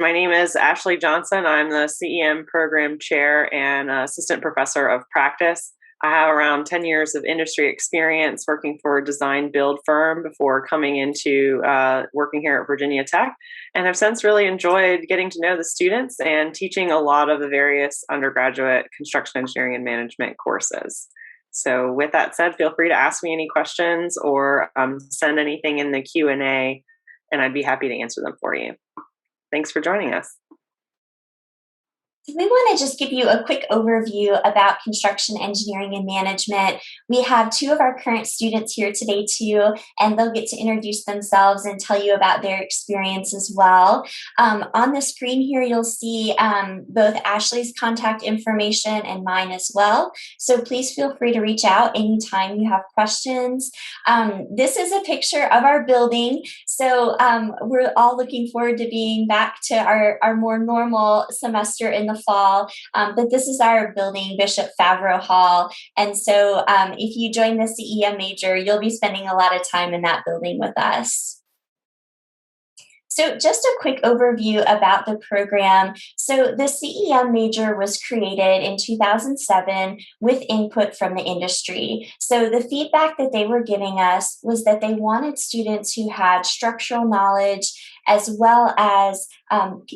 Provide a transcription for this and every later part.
My name is Ashley Johnson. I'm the CEM program chair and assistant professor of practice. I have around 10 years of industry experience working for a design build firm before coming into working here at Virginia Tech, and have since really enjoyed getting to know the students and teaching a lot of the various undergraduate construction engineering and management courses. So with that said, feel free to ask me any questions or send anything in the Q&A, and I'd be happy to answer them for you. Thanks for joining us. We want to just give you a quick overview about construction engineering and management. We have two of our current students here today too, and they'll get to introduce themselves and tell you about their experience as well. On the screen here, you'll see both Ashley's contact information and mine as well. So please feel free to reach out anytime you have questions. This is a picture of our building. So we're all looking forward to being back to our more normal semester in the fall, but this is our building, Bishop Favreau Hall. And so if you join the CEM major, you'll be spending a lot of time in that building with us. So just a quick overview about the program. So the CEM major was created in 2007 with input from the industry. So the feedback that they were giving us was that they wanted students who had structural knowledge as well as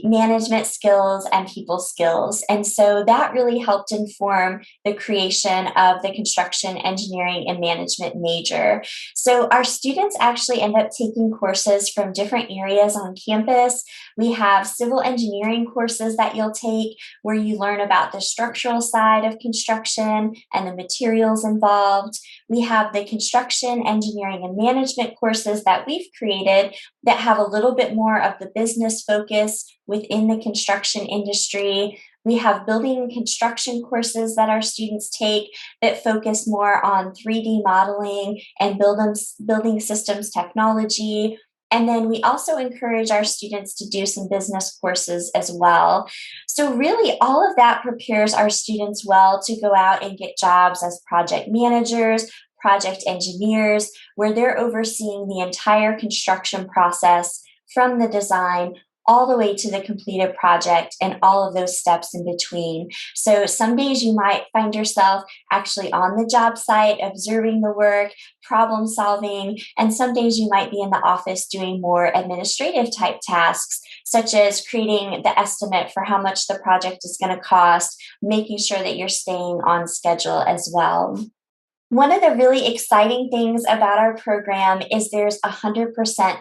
management skills and people skills. And so that really helped inform the creation of the construction engineering and management major. So our students actually end up taking courses from different areas on campus. We have civil engineering courses that you'll take where you learn about the structural side of construction and the materials involved. We have the construction engineering and management courses that we've created that have a little bit more of the business focus within the construction industry. We have building and construction courses that our students take that focus more on 3D modeling and building systems technology. And then we also encourage our students to do some business courses as well. So really all of that prepares our students well to go out and get jobs as project managers, project engineers, where they're overseeing the entire construction process from the design all the way to the completed project and all of those steps in between. So some days you might find yourself actually on the job site, observing the work, problem solving, and some days you might be in the office doing more administrative type tasks, such as creating the estimate for how much the project is going to cost, making sure that you're staying on schedule as well. One of the really exciting things about our program is there's 100%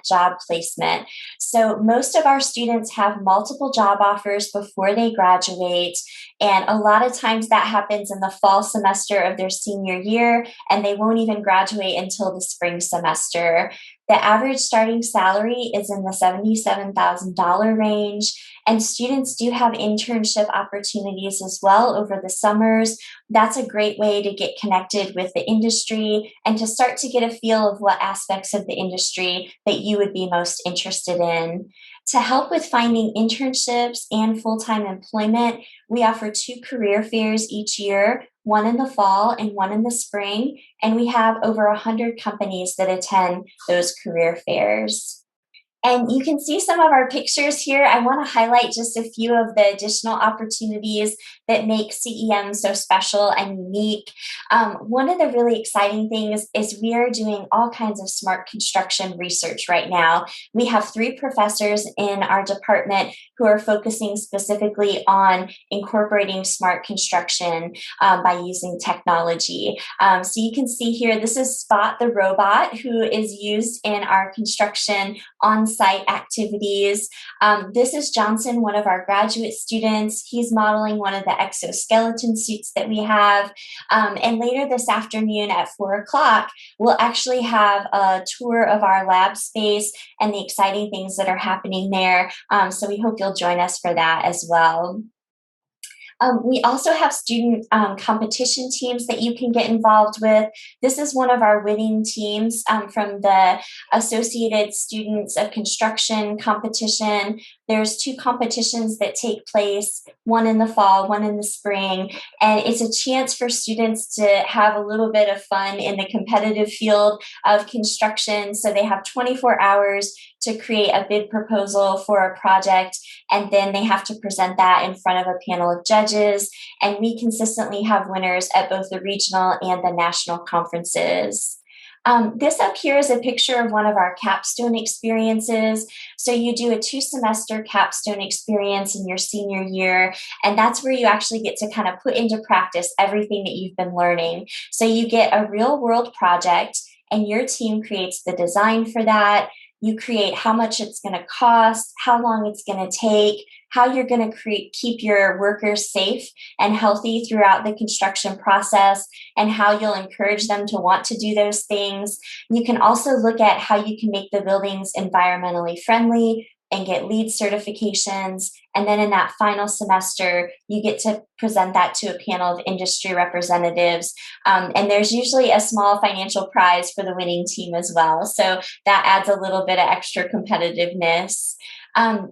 job placement. So most of our students have multiple job offers before they graduate. And a lot of times that happens in the fall semester of their senior year, and they won't even graduate until the spring semester. The average starting salary is in the $77,000 range, and students do have internship opportunities as well over the summers. That's a great way to get connected with the industry and to start to get a feel of what aspects of the industry that you would be most interested in. To help with finding internships and full-time employment, we offer 2 career fairs each year, one in the fall and one in the spring, and we have over 100 companies that attend those career fairs. And you can see some of our pictures here. I want to highlight just a few of the additional opportunities that make CEM so special and unique. One of the really exciting things is we are doing all kinds of smart construction research right now. We have 3 professors in our department who are focusing specifically on incorporating smart construction by using technology. So you can see here, this is Spot the robot who is used in our construction on-site activities. This is Johnson, one of our graduate students. He's modeling one of the exoskeleton suits that we have. And later this afternoon at 4 o'clock, we'll actually have a tour of our lab space and the exciting things that are happening there. So we hope you'll join us for that as well. We also have student competition teams that you can get involved with. This is one of our winning teams from the Associated Students of Construction competition. There's two competitions that take place, one in the fall, one in the spring, and it's a chance for students to have a little bit of fun in the competitive field of construction. So they have 24 hours to create a bid proposal for a project, and then they have to present that in front of a panel of judges. And we consistently have winners at both the regional and the national conferences. This up here is a picture of one of our capstone experiences. So you do a 2-semester capstone experience in your senior year, and that's where you actually get to kind of put into practice everything that you've been learning. So you get a real world project, and your team creates the design for that. You create how much it's going to cost, how long it's going to take, how you're going to keep your workers safe and healthy throughout the construction process, and how you'll encourage them to want to do those things. You can also look at how you can make the buildings environmentally friendly and get LEED certifications. And then in that final semester, you get to present that to a panel of industry representatives. And there's usually a small financial prize for the winning team as well. So that adds a little bit of extra competitiveness.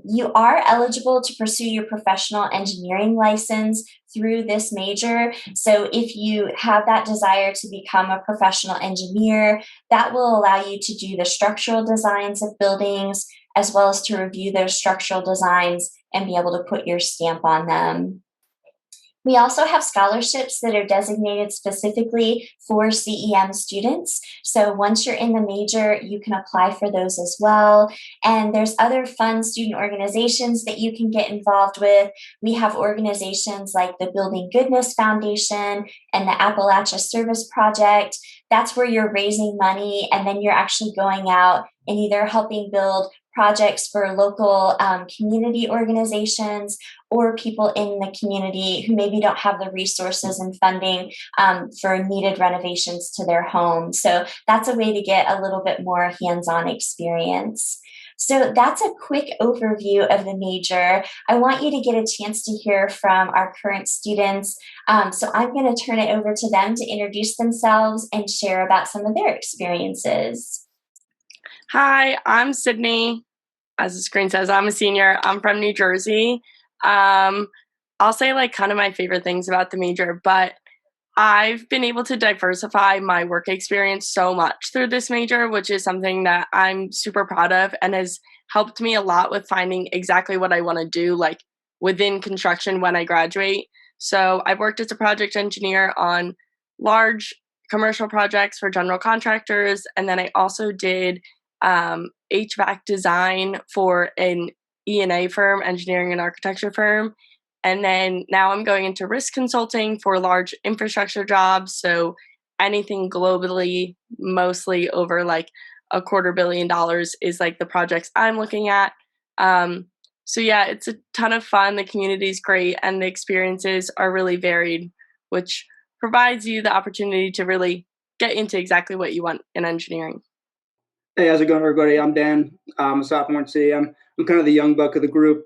You are eligible to pursue your professional engineering license through this major. So if you have that desire to become a professional engineer, that will allow you to do the structural designs of buildings, as well as to review those structural designs and be able to put your stamp on them. We also have scholarships that are designated specifically for CEM students. So once you're in the major, you can apply for those as well. And there's other fun student organizations that you can get involved with. We have organizations like the Building Goodness Foundation and the Appalachia Service Project. That's where you're raising money, and then you're actually going out and either helping build projects for local community organizations or people in the community who maybe don't have the resources and funding for needed renovations to their home. So that's a way to get a little bit more hands-on experience. So that's a quick overview of the major. I want you to get a chance to hear from our current students. So I'm going to turn it over to them to introduce themselves and share about some of their experiences. Hi, I'm Sydney. As the screen says, I'm a senior. I'm from New Jersey. I'll say like kind of my favorite things about the major, but I've been able to diversify my work experience so much through this major, which is something that I'm super proud of and has helped me a lot with finding exactly what I want to do, like within construction when I graduate. So I've worked as a project engineer on large commercial projects for general contractors, and then I also did HVAC design for an E&A firm, engineering and architecture firm. And then now I'm going into risk consulting for large infrastructure jobs. So anything globally, mostly over like $250 million is like the projects I'm looking at. So yeah, it's a ton of fun. The community is great and the experiences are really varied, which provides you the opportunity to really get into exactly what you want in engineering. Hey, how's it going, everybody? I'm Dan. I'm a sophomore at CEM. I'm kind of the young buck of the group.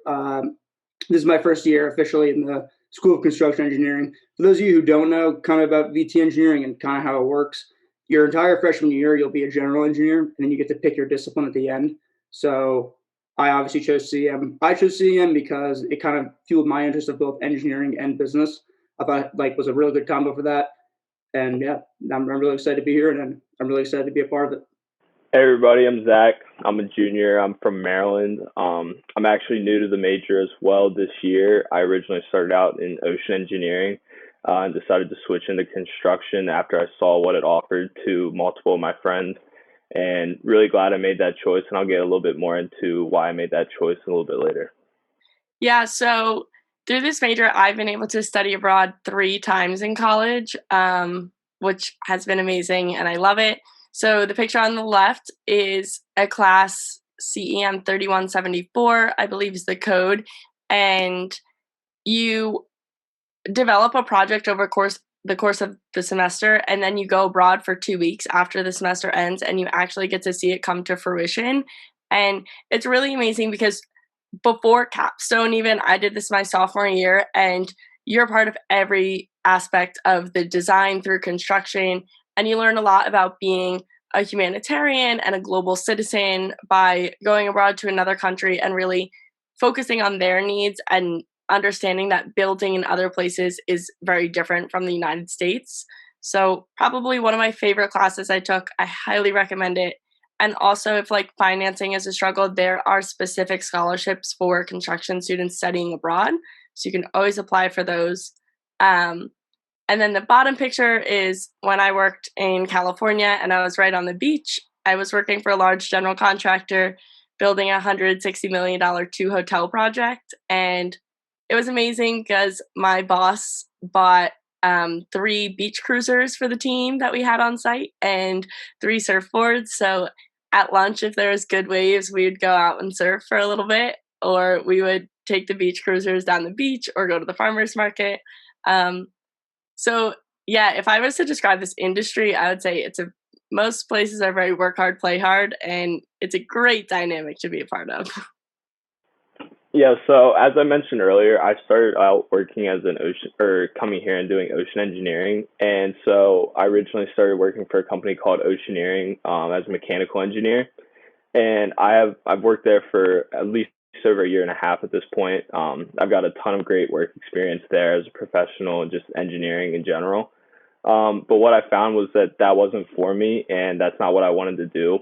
This is my first year officially in the School of Construction Engineering. For those of you who don't know kind of about VT engineering and kind of how it works, your entire freshman year, you'll be a general engineer, and then you get to pick your discipline at the end. So I obviously chose CEM. I chose CEM because it kind of fueled my interest of both engineering and business. I thought like was a really good combo for that. And yeah, I'm really excited to be here, and I'm really excited to be a part of it. Hey everybody, I'm Zach. I'm a junior. I'm from Maryland. I'm actually new to the major as well this year. I originally started out in ocean engineering and decided to switch into construction after I saw what it offered to multiple of my friends, and really glad I made that choice. And I'll get a little bit more into why I made that choice a little bit later. Yeah, so through this major, I've been able to study abroad 3 times in college, which has been amazing, and I love it. So the picture on the left is a class CEM 3174, I believe is the code, and you develop a project over the course of the semester, and then you go abroad for 2 weeks after the semester ends, and you actually get to see it come to fruition. And it's really amazing because before capstone even, I did this my sophomore year, and you're part of every aspect of the design through construction, and you learn a lot about being a humanitarian and a global citizen by going abroad to another country and really focusing on their needs and understanding that building in other places is very different from the United States. So probably one of my favorite classes I took. I highly recommend it. And also, if like financing is a struggle, there are specific scholarships for construction students studying abroad. So you can always apply for those. Um, and then the bottom picture is when I worked in California and I was right on the beach. I was working for a large general contractor building a $160 million 2-hotel project. And it was amazing because my boss bought 3 beach cruisers for the team that we had on site and 3 surfboards. So at lunch, if there was good waves, we would go out and surf for a little bit, or we would take the beach cruisers down the beach or go to the farmer's market. So yeah, if I was to describe this industry, I would say most places are very work hard, play hard, and it's a great dynamic to be a part of. Yeah, so as I mentioned earlier, I started out working as coming here and doing ocean engineering. And so I originally started working for a company called Oceaneering as a mechanical engineer. And I've worked there for at least over a year and a half at this point. I've got a ton of great work experience there as a professional and just engineering in general. But what I found was that wasn't for me, and that's not what I wanted to do.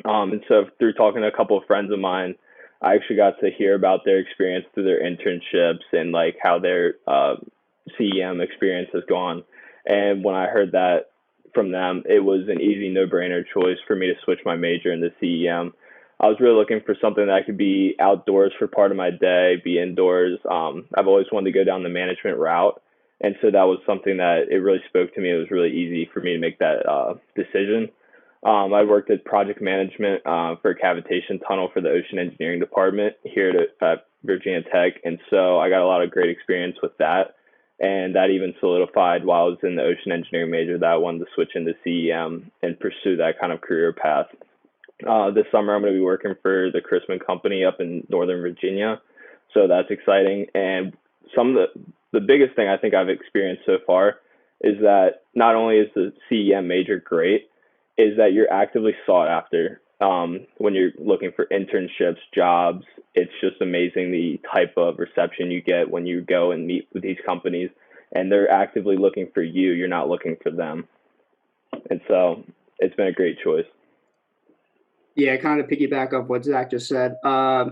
And so through talking to a couple of friends of mine, I actually got to hear about their experience through their internships and like how their CEM experience has gone. And when I heard that from them, it was an easy no-brainer choice for me to switch my major into CEM. I was really looking for something that I could be outdoors for part of my day, be indoors. I've always wanted to go down the management route. And so that was something that it really spoke to me. It was really easy for me to make that decision. I worked at project management for a cavitation tunnel for the ocean engineering department here at Virginia Tech. And so I got a lot of great experience with that. And that even solidified while I was in the ocean engineering major that I wanted to switch into CEM and pursue that kind of career path. This summer, I'm going to be working for the Chrisman Company up in Northern Virginia. So that's exciting. And some of the biggest thing I think I've experienced so far is that not only is the CEM major great, is that you're actively sought after. When you're looking for internships, jobs, it's just amazing the type of reception you get when you go and meet with these companies, and they're actively looking for you. You're not looking for them. And so it's been a great choice. Yeah, kind of piggyback off what Zach just said. Yeah,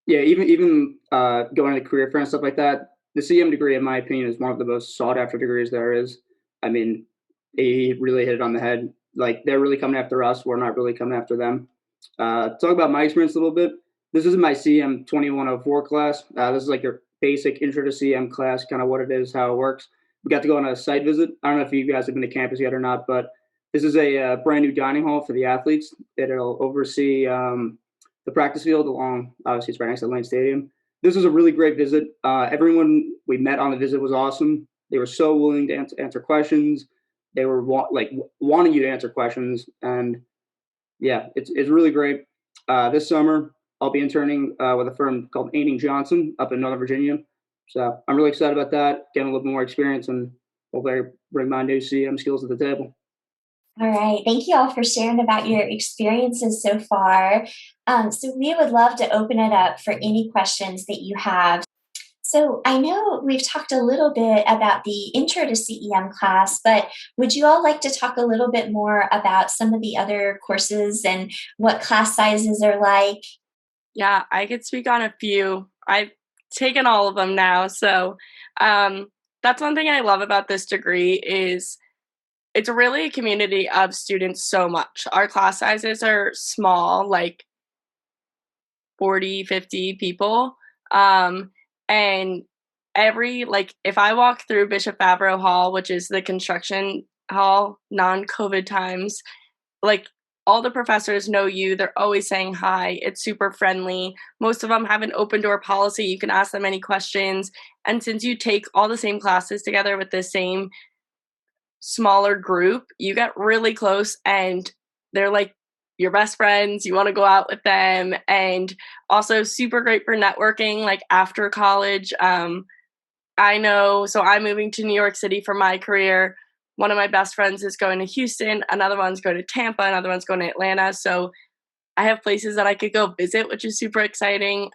even going into career fair and stuff like that, the CM degree, in my opinion, is one of the most sought after degrees there is. I mean, he really hit it on the head. Like, they're really coming after us. We're not really coming after them. Talk about my experience a little bit. This isn't my CM 2104 class. This is like your basic intro to CM class, kind of what it is, how it works. We got to go on a site visit. I don't know if you guys have been to campus yet or not, but this is a brand new dining hall for the athletes. It'll oversee the practice field along, obviously it's right next to Lane Stadium. This was a really great visit. Everyone we met on the visit was awesome. They were so willing to answer questions. They were wanting you to answer questions, and yeah, it's really great. This summer, I'll be interning with a firm called Aining Johnson up in Northern Virginia. So I'm really excited about that, getting a little bit more experience, and hopefully bring my new CM skills to the table. All right. Thank you all for sharing about your experiences so far. So we would love to open it up for any questions that you have. So I know we've talked a little bit about the Intro to CEM class, but would you all like to talk a little bit more about some of the other courses and what class sizes are like? Yeah, I could speak on a few. I've taken all of them now. So that's one thing I love about this degree is it's really a community of students so much. Our class sizes are small, like 40, 50 people. And if I walk through Bishop Favreau Hall, which is the construction hall, non-COVID times, like all the professors know you. They're always saying hi. It's super friendly. Most of them have an open door policy. You can ask them any questions. And since you take all the same classes together with the same smaller group, you get really close and they're like your best friends. You want to go out with them, and also super great for networking like after college. I know, so I'm moving to New York City for my career. One of my best friends is going to Houston, another one's going to Tampa, another one's going to Atlanta. So I have places that I could go visit, which is super exciting.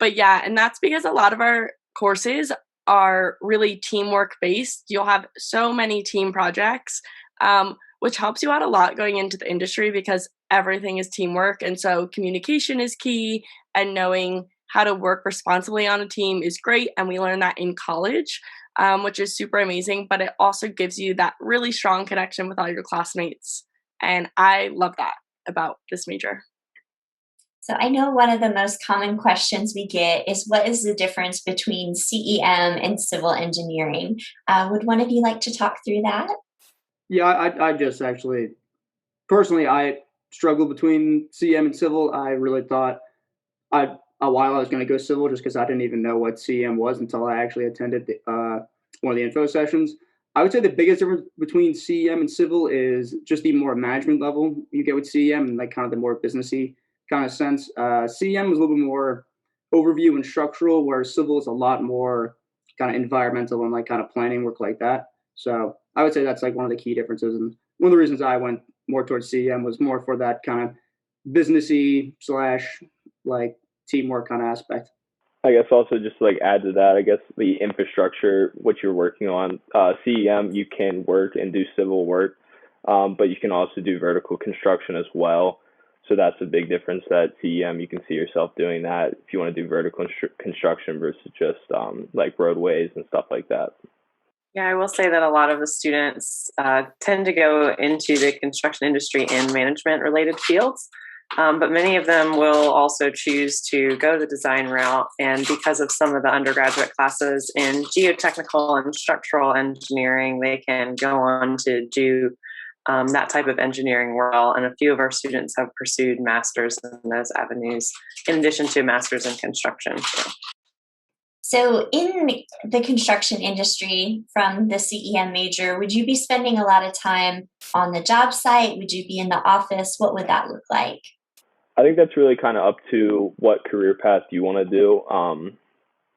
But yeah, and that's because a lot of our courses are really teamwork based. You'll have so many team projects, which helps you out a lot going into the industry because everything is teamwork. And so communication is key, and knowing how to work responsibly on a team is great. And we learn that in college, which is super amazing. But it also gives you that really strong connection with all your classmates. And I love that about this major. So I know one of the most common questions we get is what is the difference between CEM and civil engineering? Would one of you like to talk through that? Yeah, I just actually personally I struggled between CM and civil. I really thought I a while I was going to go civil just because I didn't even know what CM was until I actually attended one of the info sessions. I would say the biggest difference between CEM and civil is just the more management level you get with CEM and like kind of the more businessy kind of sense. CEM is a little bit more overview and structural, where civil is a lot more kind of environmental and like kind of planning work like that. So I would say that's like one of the key differences. And one of the reasons I went more towards CEM was more for that kind of businessy slash like teamwork kind of aspect. I guess also just to like add to that, I guess the infrastructure, what you're working on, CEM, you can work and do civil work, but you can also do vertical construction as well. So that's a big difference that CEM, you can see yourself doing that if you want to do vertical construction versus just like roadways and stuff like that. Yeah, I will say that a lot of the students tend to go into the construction industry in management related fields, but many of them will also choose to go the design route. And because of some of the undergraduate classes in geotechnical and structural engineering, they can go on to do that type of engineering well. And a few of our students have pursued masters in those avenues, in addition to masters in construction. So, in the construction industry from the CEM major, would you be spending a lot of time on the job site? Would you be in the office? What would that look like? I think that's really kind of up to what career path you want to do.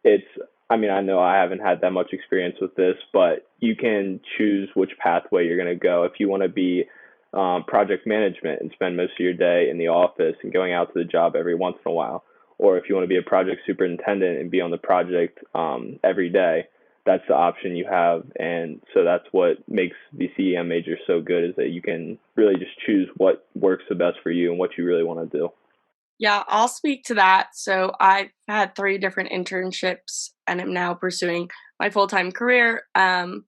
It's, I mean, I know I haven't had that much experience with this, but you can choose which pathway you're going to go. If you want to be project management and spend most of your day in the office and going out to the job every once in a while, or if you want to be a project superintendent and be on the project every day, that's the option you have. And so that's what makes the CEM major so good, is that you can really just choose what works the best for you and what you really want to do. Yeah, I'll speak to that. So I've had 3 different internships and am now pursuing my full-time career. You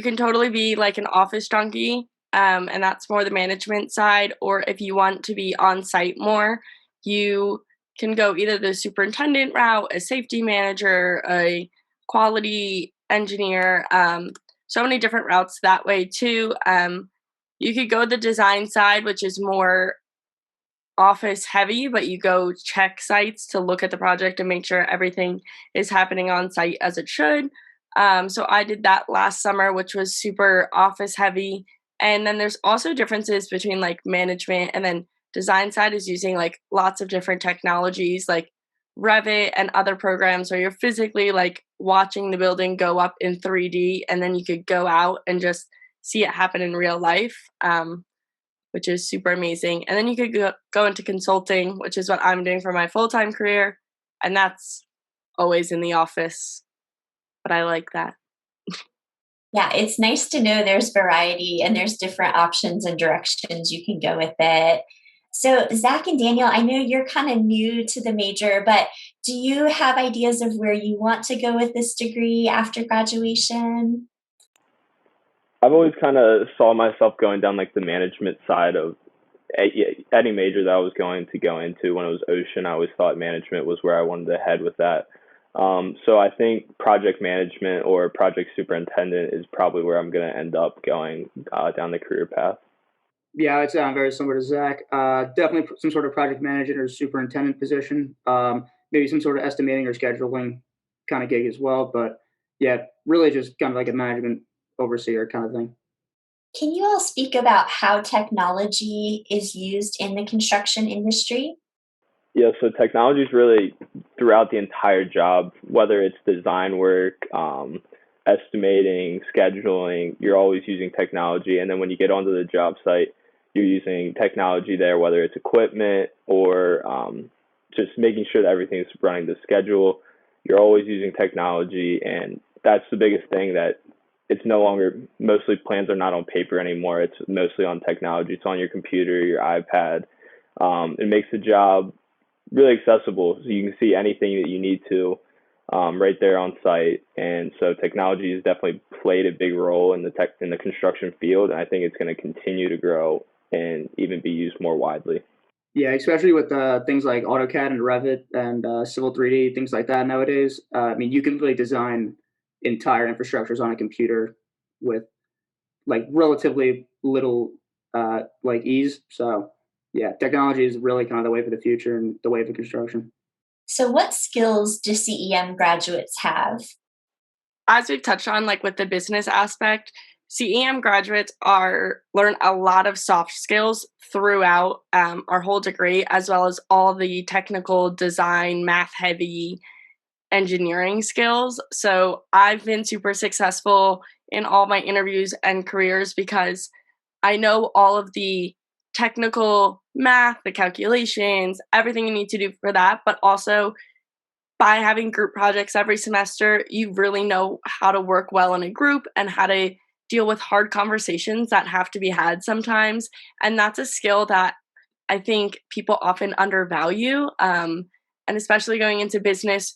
can totally be like an office junkie, and that's more the management side, or if you want to be on site more, you can go either the superintendent route, a safety manager, a quality engineer, so many different routes that way too. You could go the design side, which is more office heavy, but you go check sites to look at the project and make sure everything is happening on site as it should. So I did that last summer, which was super office heavy. And then there's also differences between like management and then design side is using like lots of different technologies like Revit and other programs where you're physically like watching the building go up in 3D, and then you could go out and just see it happen in real life. Which is super amazing. And then you could go into consulting, which is what I'm doing for my full-time career. And that's always in the office, but I like that. Yeah, it's nice to know there's variety and there's different options and directions you can go with it. So, Zach and Daniel, I know you're kind of new to the major, but do you have ideas of where you want to go with this degree after graduation? I've always kind of saw myself going down like the management side of any major that I was going to go into. When it was ocean, I always thought management was where I wanted to head with that. So I think project management or project superintendent is probably where I'm going to end up going down the career path. Yeah, I'd say I'm very similar to Zach. Definitely some sort of project manager or superintendent position. Maybe some sort of estimating or scheduling kind of gig as well. But yeah, really just kind of like a management overseer kind of thing. Can you all speak about how technology is used in the construction industry? Yeah, so technology is really throughout the entire job, whether it's design work, estimating, scheduling, you're always using technology. And then when you get onto the job site, you're using technology there, whether it's equipment or just making sure that everything's running the schedule. You're always using technology, and that's the biggest thing, that it's no longer, mostly plans are not on paper anymore. It's mostly on technology. It's on your computer, your iPad. It makes the job really accessible, so you can see anything that you need to right there on site. And so technology has definitely played a big role in the construction field, and I think it's going to continue to grow and even be used more widely. Yeah, especially with things like AutoCAD and Revit and Civil 3D, things like that nowadays. I mean, you can really design entire infrastructures on a computer with like relatively little like ease. So yeah, technology is really kind of the way for the future and the way for construction. So what skills do CEM graduates have? As we've touched on, like with the business aspect, CEM graduates learn a lot of soft skills throughout our whole degree, as well as all the technical design, math heavy engineering skills. So I've been super successful in all my interviews and careers because I know all of the technical math, the calculations, everything you need to do for that, but also by having group projects every semester, you really know how to work well in a group and how to deal with hard conversations that have to be had sometimes. And that's a skill that I think people often undervalue. And especially going into business,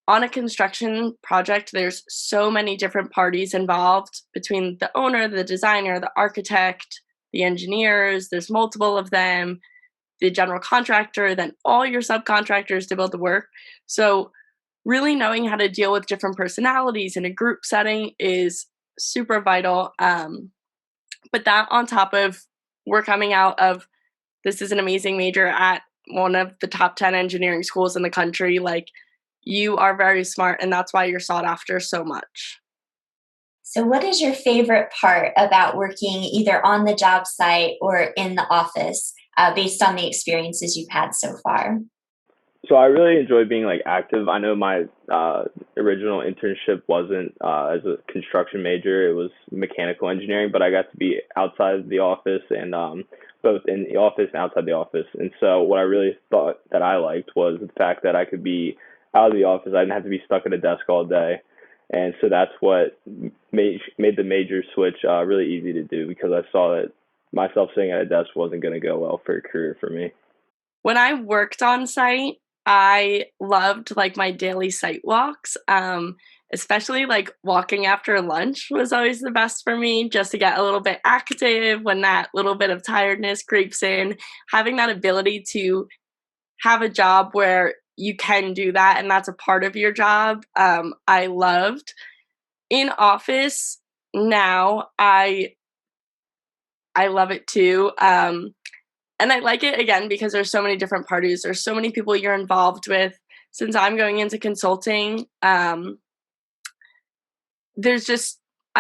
on a construction project, there's so many different parties involved between the owner, the designer, the architect, the engineers. There's multiple of them, the general contractor, then all your subcontractors to build the work. So really knowing how to deal with different personalities in a group setting is super vital. But that on top of we're coming out of, this is an amazing major at one of the top 10 engineering schools in the country, like you are very smart, and that's why you're sought after so much. So what is your favorite part about working either on the job site or in the office based on the experiences you've had so far? So I really enjoy being like active. I know my original internship wasn't as a construction major; it was mechanical engineering. But I got to be outside the office and both in the office and outside the office. And so what I really thought that I liked was the fact that I could be out of the office. I didn't have to be stuck at a desk all day. And so that's what made the major switch really easy to do, because I saw that myself sitting at a desk wasn't going to go well for a career for me. When I worked on site, I loved like my daily site walks, especially like walking after lunch was always the best for me, just to get a little bit active when that little bit of tiredness creeps in. Having that ability to have a job where you can do that and that's a part of your job, I loved. In office now, I love it too. And I like it again because there's so many different parties. There's so many people you're involved with. Since I'm going into consulting, I'm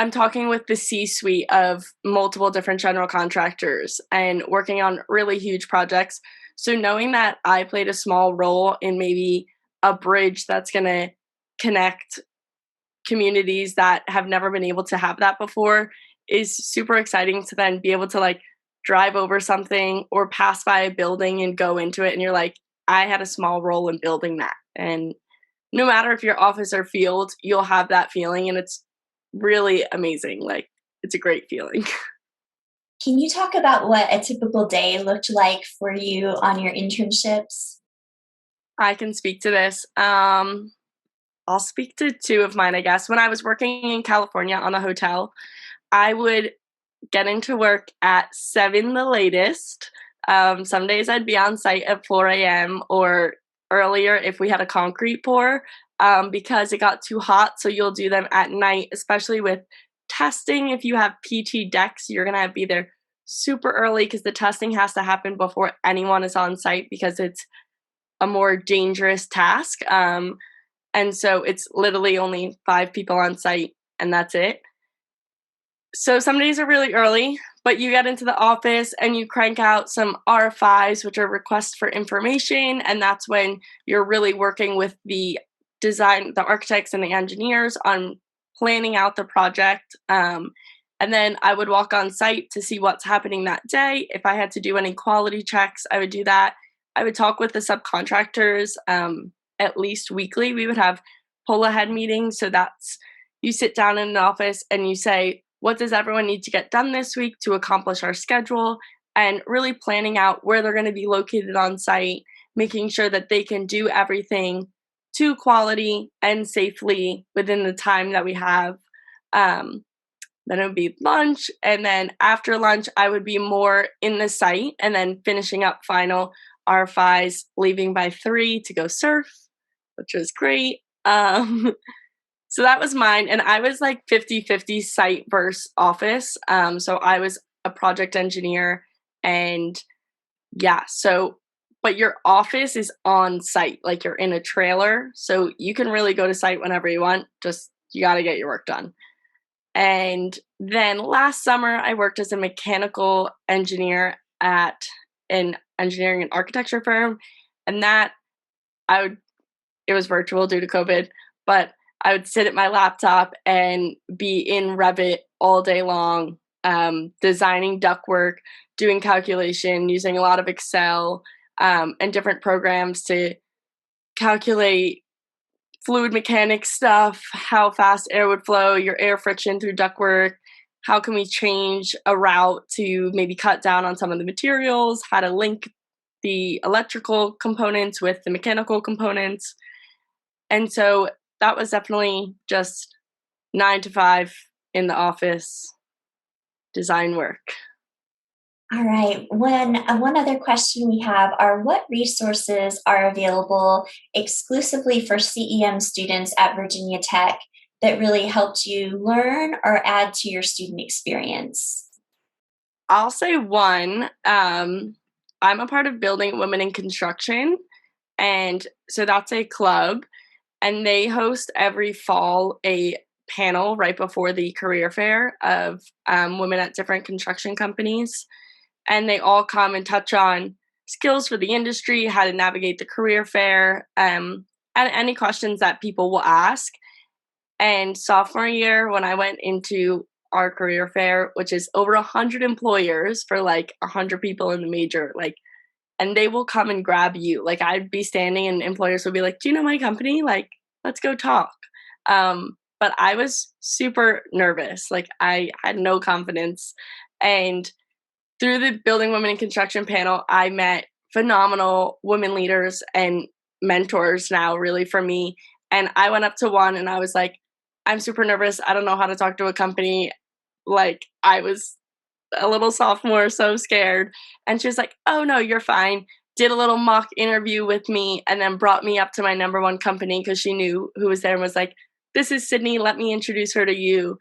talking with the C-suite of multiple different general contractors and working on really huge projects. So knowing that I played a small role in maybe a bridge that's going to connect communities that have never been able to have that before is super exciting, to then be able to like drive over something or pass by a building and go into it and you're like, I had a small role in building that. And no matter if you're office or field, you'll have that feeling, and it's really amazing. Like, it's a great feeling. Can you talk about what a typical day looked like for you on your internships? I can speak to this. I'll speak to two of mine, I guess. When I was working in California on a hotel, I would get into work at 7 the latest. Some days I'd be on site at 4 a.m. or earlier if we had a concrete pour, because it got too hot. So you'll do them at night, especially with testing. If you have PT decks, you're going to be there super early because the testing has to happen before anyone is on site because it's a more dangerous task. And so it's literally only 5 people on site and that's it. So some days are really early, but you get into the office and you crank out some RFIs, which are requests for information. And that's when you're really working with the architects and the engineers on planning out the project. And then I would walk on site to see what's happening that day. If I had to do any quality checks, I would do that. I would talk with the subcontractors at least weekly. We would have pull ahead meetings. So that's you sit down in an office and you say, what does everyone need to get done this week to accomplish our schedule? And really planning out where they're going to be located on site, making sure that they can do everything to quality and safely within the time that we have. Then it would be lunch. And then after lunch, I would be more in the site and then finishing up final RFIs, leaving by 3 to go surf, which was great. So that was mine. And I was like 50-50 site versus office. So I was a project engineer and but your office is on site, like you're in a trailer. So you can really go to site whenever you want. Just you got to get your work done. And then last summer, I worked as a mechanical engineer at an engineering and architecture firm. And it was virtual due to COVID, but I would sit at my laptop and be in Revit all day long, designing ductwork, doing calculation, using a lot of Excel and different programs to calculate fluid mechanics stuff, how fast air would flow, your air friction through ductwork, how can we change a route to maybe cut down on some of the materials, how to link the electrical components with the mechanical components. And so that was definitely just 9 to 5 in the office design work. All right. One other question we have are what resources are available exclusively for CEM students at Virginia Tech that really helped you learn or add to your student experience? I'll say one. I'm a part of Building Women in Construction, and so that's a club, and they host every fall a panel right before the career fair of women at different construction companies. And they all come and touch on skills for the industry, how to navigate the career fair, and any questions that people will ask. And sophomore year, when I went into our career fair, which is over 100 employers for like 100 people in the major, and they will come and grab you. Like I'd be standing and employers would be like, do you know my company? Like, let's go talk. But I was super nervous. Like I had no confidence. And through the Building Women in Construction panel, I met phenomenal women leaders and mentors now, really, for me. And I went up to one and I was like, I'm super nervous. I don't know how to talk to a company. Like, I was a little sophomore, so scared. And she was like, oh, no, you're fine. Did a little mock interview with me and then brought me up to my number one company because she knew who was there and was like, this is Sydney. Let me introduce her to you.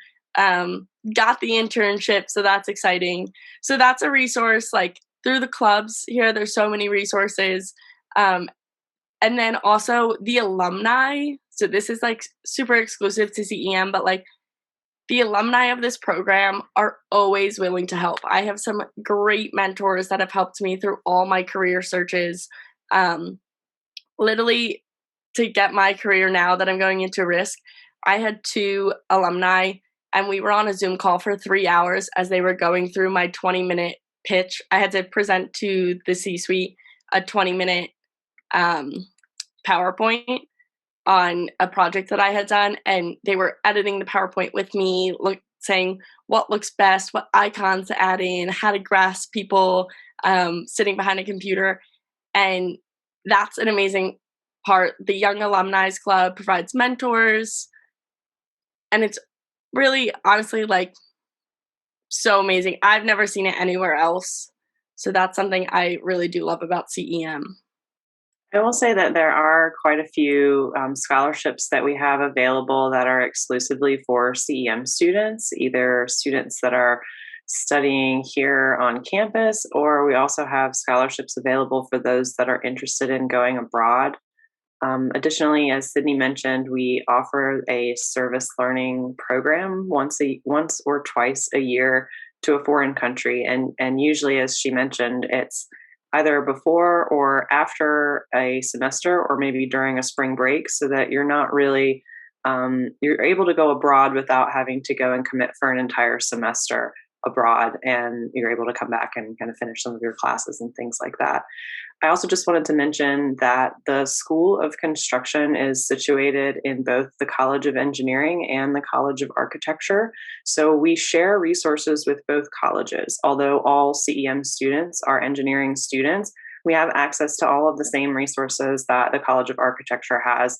Got the internship, so that's exciting. So that's a resource, like through the clubs here, there's so many resources. And then also the alumni. So this is like super exclusive to CEM, but like the alumni of this program are always willing to help. I have some great mentors that have helped me through all my career searches. Literally to get my career now that I'm going into risk, I had 2 alumni and we were on a Zoom call for 3 hours as they were going through my 20-minute pitch. I had to present to the C-suite a 20-minute PowerPoint on a project that I had done, and they were editing the PowerPoint with me, saying what looks best, what icons to add in, how to grasp people sitting behind a computer. And that's an amazing part. The Young Alumni Club provides mentors, and it's really, honestly, like so amazing. I've never seen it anywhere else. So that's something I really do love about CEM. I will say that there are quite a few scholarships that we have available that are exclusively for CEM students, either students that are studying here on campus, or we also have scholarships available for those that are interested in going abroad. Additionally, as Sydney mentioned, we offer a service learning program once or twice a year to a foreign country. And usually, as she mentioned, it's either before or after a semester or maybe during a spring break, so that you're not really, you're able to go abroad without having to go and commit for an entire semester. abroad and you're able to come back and kind of finish some of your classes and things like that. I also just wanted to mention that the School of Construction is situated in both the College of Engineering and the College of Architecture. So we share resources with both colleges. Although all CEM students are engineering students, we have access to all of the same resources that the College of Architecture has,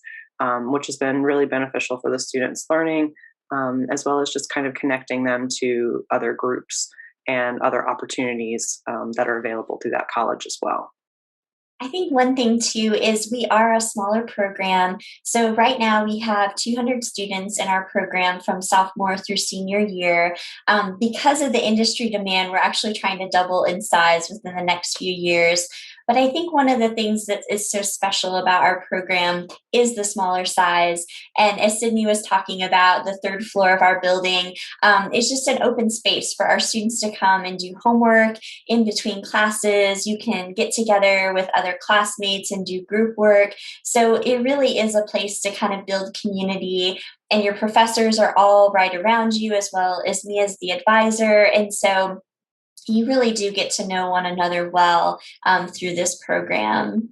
which has been really beneficial for the students' learning, as well as just kind of connecting them to other groups and other opportunities that are available through that college as well. I think one thing too is we are a smaller program. So right now we have 200 students in our program from sophomore through senior year. Because of the industry demand, we're actually trying to double in size within the next few years. But I think one of the things that is so special about our program is the smaller size. And as Sydney was talking about, the third floor of our building is just an open space for our students to come and do homework in between classes. You can get together with other classmates and do group work. So it really is a place to kind of build community. And your professors are all right around you, as well as me as the advisor. And so you really do get to know one another well through this program.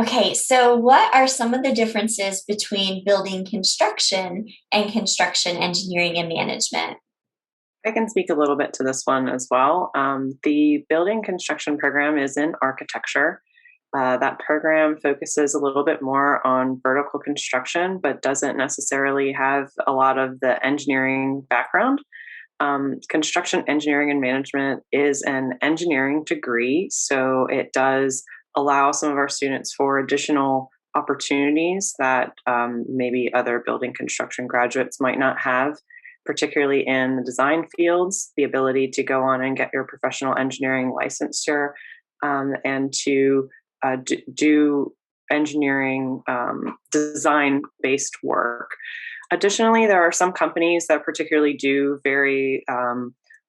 Okay, so what are some of the differences between building construction and construction engineering and management? I can speak a little bit to this one as well. The building construction program is in architecture. That program focuses a little bit more on vertical construction, but doesn't necessarily have a lot of the engineering background. Construction engineering and management is an engineering degree, so it does allow some of our students for additional opportunities that maybe other building construction graduates might not have, particularly in the design fields, the ability to go on and get your professional engineering licensure and to do engineering design based work. Additionally, there are some companies that particularly do very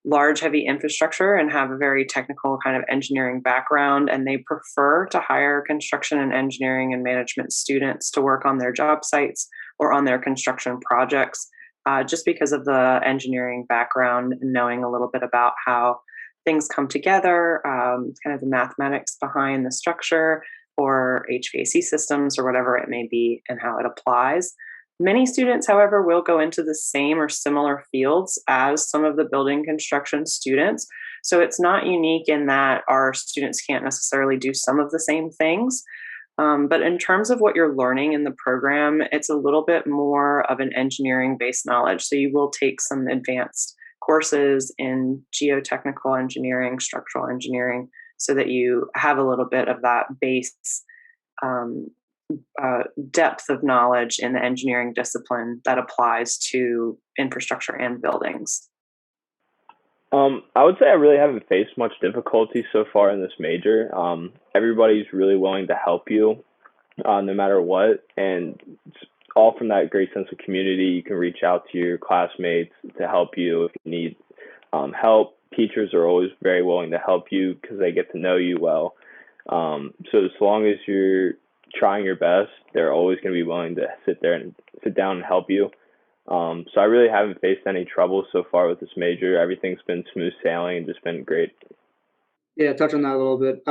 large, heavy infrastructure and have a very technical kind of engineering background, and they prefer to hire construction and engineering and management students to work on their job sites or on their construction projects, just because of the engineering background and knowing a little bit about how things come together, kind of the mathematics behind the structure or HVAC systems or whatever it may be and how it applies. Many students, however, will go into the same or similar fields as some of the building construction students. So it's not unique in that our students can't necessarily do some of the same things. But in terms of what you're learning in the program, it's a little bit more of an engineering-based knowledge. So you will take some advanced courses in geotechnical engineering, structural engineering, so that you have a little bit of that base depth of knowledge in the engineering discipline that applies to infrastructure and buildings. I would say I really haven't faced much difficulty so far in this major. Everybody's really willing to help you, no matter what, and it's all from that great sense of community. You can reach out to your classmates to help you if you need help. Teachers are always very willing to help you because they get to know you well. So as long as you're trying your best, they're always going to be willing to sit down and help you. So I really haven't faced any trouble so far with this major. Everything's been smooth sailing and just been great. Yeah, touch on that a little bit.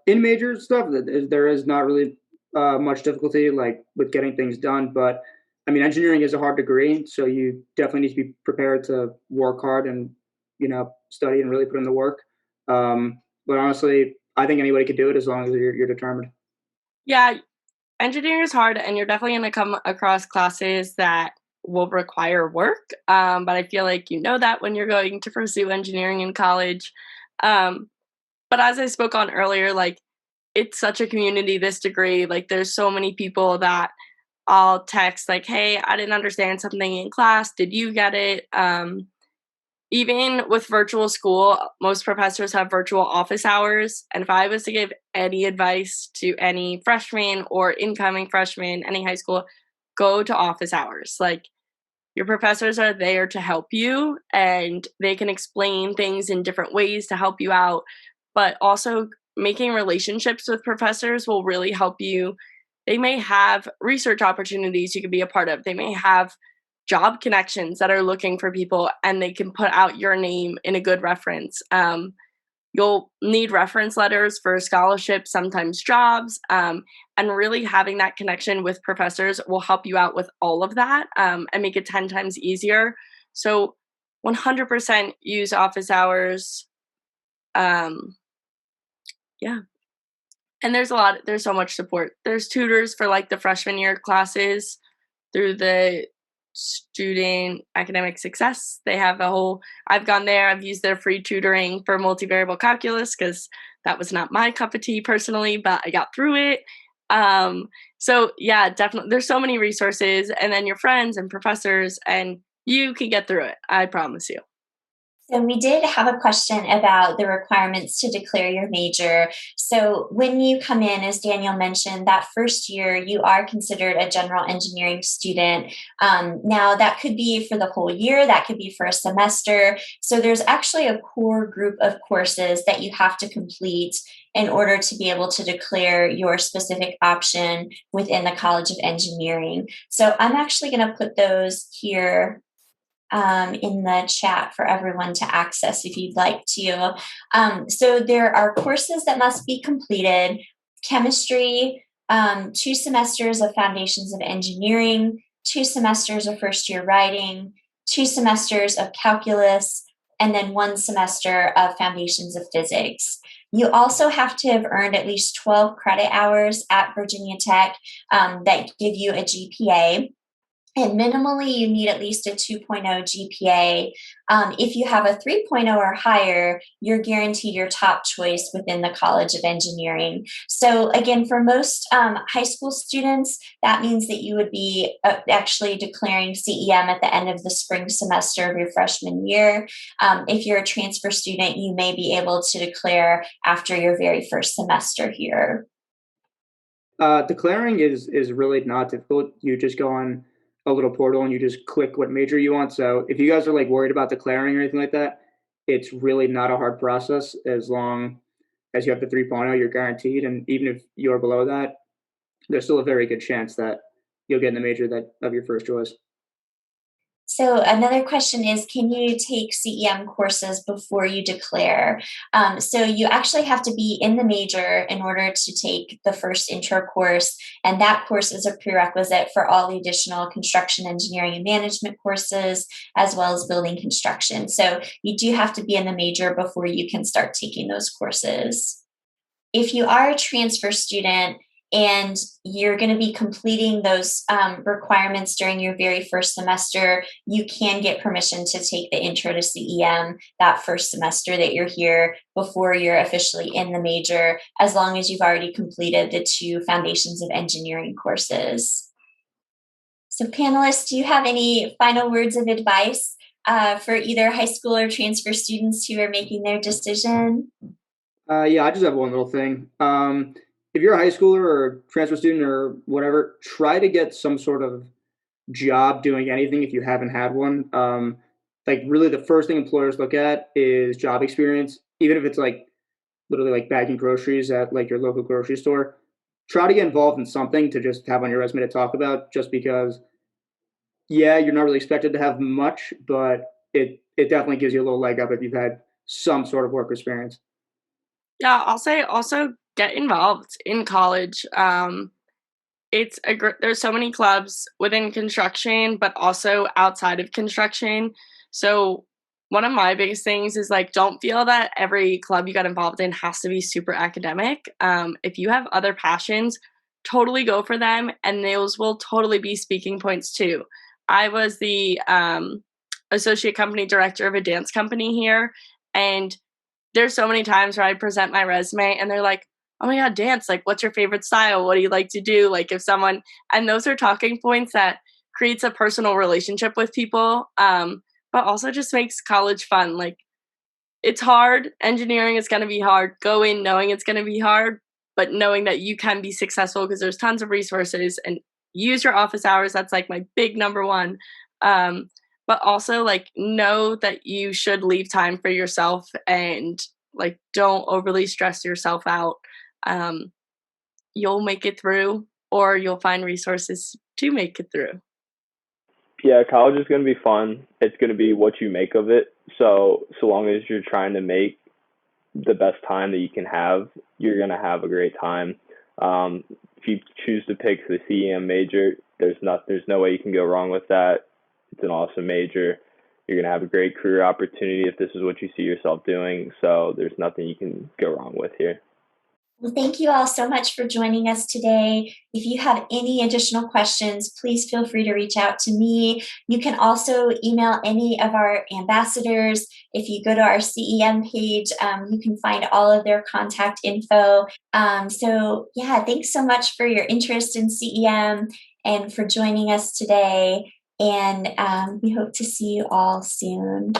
In major stuff, there is not really much difficulty like with getting things done. But I mean, engineering is a hard degree, so you definitely need to be prepared to work hard and study and really put in the work. But honestly, I think anybody could do it as long as you're determined. Yeah, engineering is hard, and you're definitely going to come across classes that will require work. But I feel like you know that when you're going to pursue engineering in college. But as I spoke on earlier, like, it's such a community, this degree. Like, there's so many people that I'll text, like, hey, I didn't understand something in class. Did you get it? Even with virtual school, most professors have virtual office hours. And if I was to give any advice to any freshman or incoming freshman, any high school, go to office hours. Like, your professors are there to help you, and they can explain things in different ways to help you out. But also, making relationships with professors will really help you. They may have research opportunities you could be a part of. They may have job connections that are looking for people, and they can put out your name in a good reference. You'll need reference letters for scholarships, sometimes jobs, and really having that connection with professors will help you out with all of that, and make it 10 times easier. So 100% use office hours. Yeah. And there's so much support. There's tutors for like the freshman year classes through the student academic success. They have I've gone there, I've used their free tutoring for multivariable calculus because that was not my cup of tea personally, but I got through it. So yeah, definitely there's so many resources, and then your friends and professors, and you can get through it. I promise you. So we did have a question about the requirements to declare your major. So when you come in, as Daniel mentioned, that first year, you are considered a general engineering student. Now that could be for the whole year, that could be for a semester. So there's actually a core group of courses that you have to complete in order to be able to declare your specific option within the College of Engineering. So I'm actually going to put those here in the chat for everyone to access if you'd like to. So there are courses that must be completed: chemistry, 2 semesters of Foundations of Engineering, 2 semesters of first year writing, 2 semesters of calculus, and then 1 semester of Foundations of Physics. You also have to have earned at least 12 credit hours at Virginia Tech that give you a GPA. And minimally, you need at least a 2.0 GPA. If you have a 3.0 or higher, you're guaranteed your top choice within the College of Engineering. So again, for most high school students, that means that you would be actually declaring CEM at the end of the spring semester of your freshman year. If you're a transfer student, you may be able to declare after your very first semester here. Declaring is really not difficult. You just go on a little portal and you just click what major you want. So if you guys are like worried about declaring or anything like that, it's really not a hard process. As long as you have the 3.0, you're guaranteed. And even if you're below that, there's still a very good chance that you'll get in the major that of your first choice. So another question is, can you take CEM courses before you declare? So you actually have to be in the major in order to take the first intro course, and that course is a prerequisite for all the additional construction engineering and management courses, as well as building construction. So you do have to be in the major before you can start taking those courses. If you are a transfer student, and you're going to be completing those requirements during your very first semester, you can get permission to take the Intro to CEM that first semester that you're here before you're officially in the major, as long as you've already completed the 2 Foundations of Engineering courses. So panelists, do you have any final words of advice for either high school or transfer students who are making their decision? Yeah, I just have one little thing. If you're a high schooler or transfer student or whatever, try to get some sort of job doing anything if you haven't had one. Like really the first thing employers look at is job experience, even if it's like literally like bagging groceries at like your local grocery store. Try to get involved in something to just have on your resume to talk about, just because, yeah, you're not really expected to have much, but it definitely gives you a little leg up if you've had some sort of work experience. Yeah, I'll say also get involved in college. There's so many clubs within construction, but also outside of construction. So one of my biggest things is like, don't feel that every club you got involved in has to be super academic. If you have other passions, totally go for them, and those will totally be speaking points too. I was the associate company director of a dance company here, and there's so many times where I present my resume and they're like, oh my God, dance, like, what's your favorite style? What do you like to do? Like, if someone, and those are talking points that creates a personal relationship with people, but also just makes college fun. Like, it's hard. Engineering is going to be hard. Go in knowing it's going to be hard, but knowing that you can be successful because there's tons of resources, and use your office hours. That's like my big number one. But also like know that you should leave time for yourself, and like don't overly stress yourself out. You'll make it through, or you'll find resources to make it through. Yeah, college is going to be fun. It's going to be what you make of it. So long as you're trying to make the best time that you can have, you're going to have a great time. If you choose to pick the CEM major, there's no way you can go wrong with that. It's an awesome major. You're going to have a great career opportunity if this is what you see yourself doing. So there's nothing you can go wrong with here. Well, thank you all so much for joining us today. If you have any additional questions, please feel free to reach out to me. You can also email any of our ambassadors. If you go to our CEM page, you can find all of their contact info. So yeah, thanks so much for your interest in CEM and for joining us today. And we hope to see you all soon.